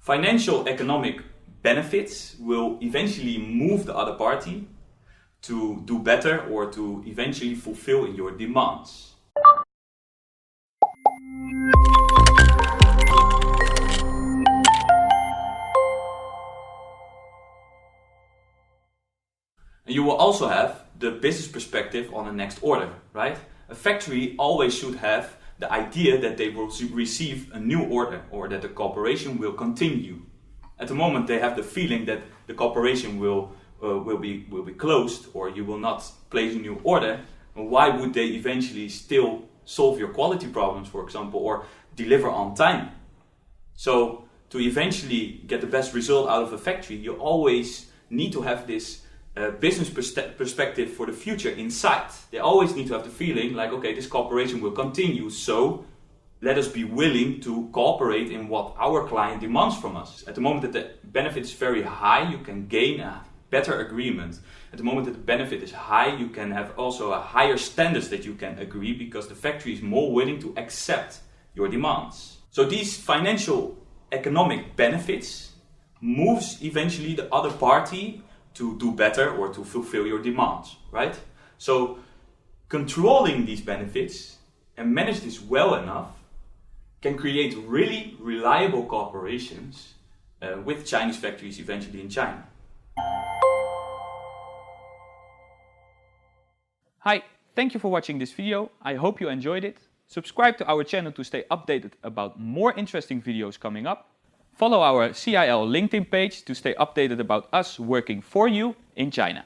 Financial economic benefits will eventually move the other party to do better or to eventually fulfill your demands. And you will also have the business perspective on the next order, right? A factory always should have the idea that they will receive a new order or that the cooperation will continue. At the moment they have the feeling that the cooperation will be closed or you will not place a new order. Why would they eventually still solve your quality problems, for example, or deliver on time? So to eventually get the best result out of a factory, you always need to have this business perspective for the future in sight. They always need to have the feeling like, okay, this cooperation will continue, so let us be willing to cooperate in what our client demands from us. At the moment that the benefit is very high, you can gain a better agreement. At the moment that the benefit is high, you can have also a higher standards that you can agree because the factory is more willing to accept your demands. So these financial economic benefits moves eventually the other party to do better or to fulfill your demands, right? So controlling these benefits and manage this well enough can create really reliable cooperations with Chinese factories eventually in China. Hi, thank you for watching this video. I hope you enjoyed it. Subscribe to our channel to stay updated about more interesting videos coming up. Follow our CIL LinkedIn page to stay updated about us working for you in China.